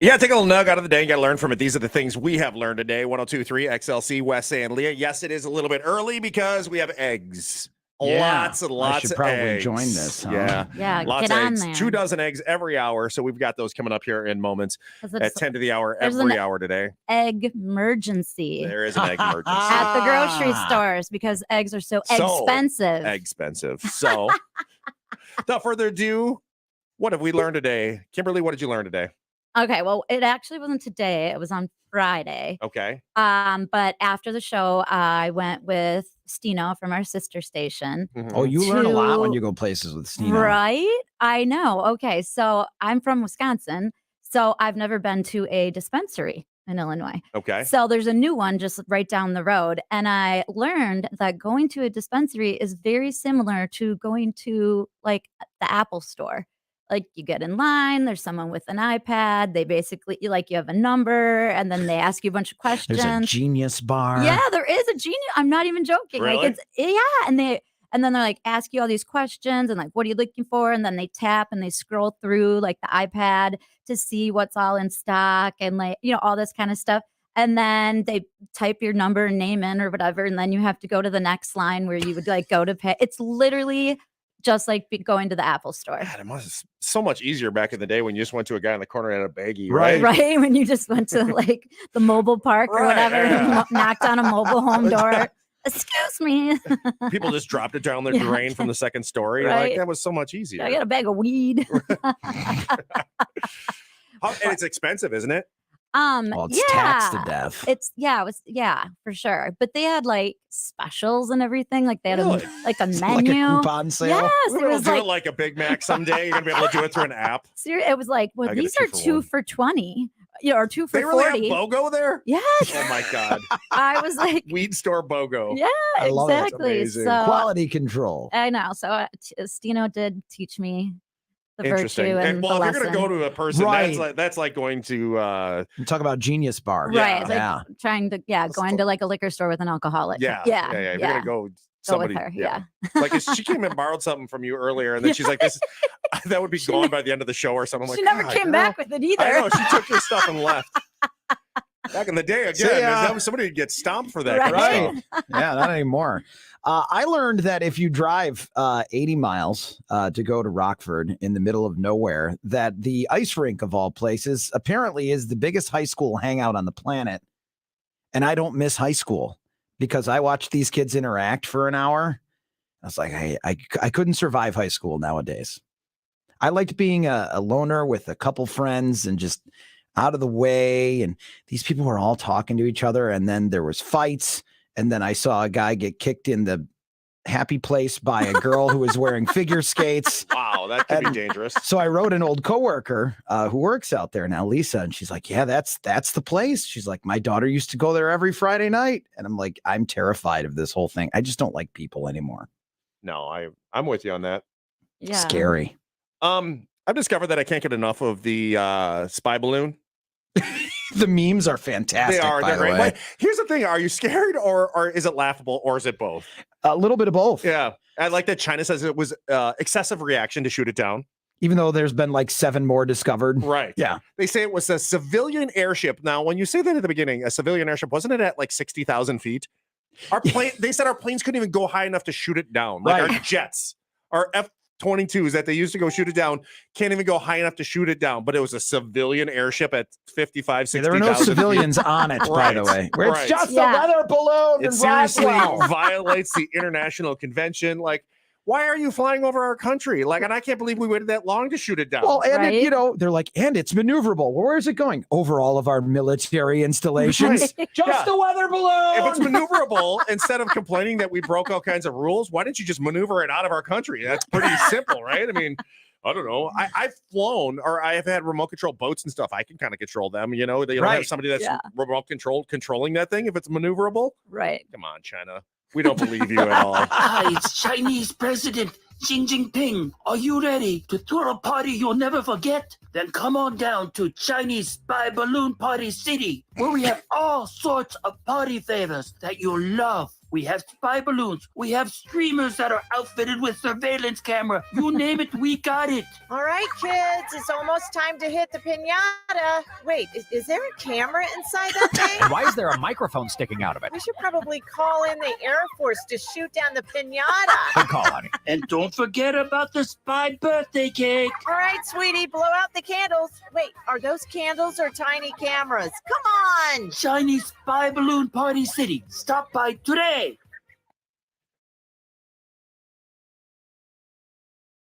Yeah, take a little nug out of the day and got to learn from it. These are the things we have learned today. 102.3 XLC, Wes and Leah. Yes, it is a little bit early because we have eggs. Lots and lots I should of probably eggs. join this. Huh? Yeah, lots get of on eggs. there. 2 dozen eggs every hour. So we've got those coming up here in moments at 10 to the hour there's every an hour today. Egg emergency There is an egg emergency. at the grocery stores because eggs are so expensive. Expensive. So, without further ado, what have we learned today? Kimberly, what did you learn today? Okay, well, it actually wasn't today. It was on Friday. Okay. But after the show, I went with Stino from our sister station. Mhm. Oh, you learn a lot when you go places with Stino. Right? I know. Okay, so I'm from Wisconsin, so I've never been to a dispensary in Illinois. Okay. So there's a new one just right down the road. And I learned that going to a dispensary is very similar to going to like the Apple store. Like you get in line, there's someone with an iPad. They basically you have a number and then they ask you a bunch of questions. There's a Genius bar. Yeah, there is a genius. I'm not even joking. Really? Like and then they're like ask you all these questions and like what are you looking for? And then they tap and they scroll through like the iPad to see what's all in stock and like, all this kind of stuff. And then they type your number and name in or whatever. And then you have to go to the next line where you would like go to pay. It's literally just like going to the Apple store. God, it was so much easier back in the day when you just went to a guy in the corner and had a baggie, right? Right. When you just went to like the mobile park or whatever and knocked on a mobile home door. Excuse me. People just dropped it down their drain from the second story. Right. Like that was so much easier. I got a bag of weed. And it's expensive, isn't it? Well, it's taxed to death. It was for sure. But they had like specials and everything. Like they had Really? like a Like menu. a coupon sale. Yes, We're it gonna was do like it like a Big Mac someday. You're gonna be able to do it through an app. it was like, well, I get a these are 2 for 1. $2 for $20. Or 2 for They really $40. have BOGO there? Yes. Oh my God. I was like, Weed store BOGO. yeah, I love it. It's exactly. amazing. So Quality control. I know. So Stino did teach me the Interesting. virtue and well, the if you're lesson. gonna go to a person, Right. that's like going to You talk about Genius bar. Right. Yeah. Like trying to, going to like a liquor store with an alcoholic. yeah. If you're gonna go Go somebody with her. yeah. Like she came and borrowed something from you earlier, and then she's like, "This that would be gone by the end of the show or something." I'm She like, never "God, came girl." back with it either. I know she took your stuff and left. Back in the day, again, See ya. that was somebody would get stomped for that. Right. kind of stuff. Yeah, not anymore. I learned that if you drive 80 miles to go to Rockford in the middle of nowhere, that the ice rink of all places apparently is the biggest high school hangout on the planet. And I don't miss high school because I watched these kids interact for an hour. I was like, hey, I couldn't survive high school nowadays. I liked being a loner with a couple friends and just out of the way. And these people were all talking to each other. And then there was fights. And then I saw a guy get kicked in the happy place by a girl who was wearing figure skates. Wow, that could be dangerous. So I wrote an old coworker who works out there now, Lisa, and she's like, yeah, that's the place. She's like, my daughter used to go there every Friday night. And I'm like, I'm terrified of this whole thing. I just don't like people anymore. No, I'm with you on that. Yeah. Scary. I've discovered that I can't get enough of the spy balloon. The memes are fantastic. They are. by They're the great. way. Wait, here's the thing: are you scared, or is it laughable, or is it both? A little bit of both. Yeah, I like that China says it was excessive reaction to shoot it down. Even though there's been like 7 more discovered. Right. Yeah. They say it was a civilian airship. Now, when you say that at the beginning, a civilian airship, wasn't it at like 60,000 feet? Our plane. They said our planes couldn't even go high enough to shoot it down. Like Right. our jets, our F-22s that they used to go shoot it down, can't even go high enough to shoot it down. But it was a civilian airship at 55, 60,000 There were no civilians on it, by the way. Where Right. it's just Yeah. a weather balloon. It in seriously Roswell. violates the international convention. Like, why are you flying over our country? Like, and I can't believe we waited that long to shoot it down. Well, and Right. they're like, and it's maneuverable. Well, where is it going? Over all of our military installations. Right. Just Yeah. a weather balloon. If it's maneuverable, instead of complaining that we broke all kinds of rules, why didn't you just maneuver it out of our country? That's pretty simple, right? I mean, I don't know. I've flown, or I have had remote control boats and stuff. I can kind of control them. You know, they don't have Right. somebody that's Yeah. remote controlling that thing if it's maneuverable. Right. Come on, China. We don't believe you at all. Hi, it's Chinese President Xi Jinping. Are you ready to throw a party you'll never forget? Then come on down to Chinese Spy Balloon Party City, where we have all sorts of party favors that you'll love. We have spy balloons. We have streamers that are outfitted with surveillance camera. You name it, we got it. All right, kids, it's almost time to hit the pinata. Wait, is there a camera inside that thing? Why is there a microphone sticking out of it? We should probably call in the Air Force to shoot down the pinata. Good call, honey. And don't forget about the spy birthday cake. All right, sweetie, blow out the candles. Wait, are those candles or tiny cameras? Come on! Chinese Spy Balloon Party City. Stop by today.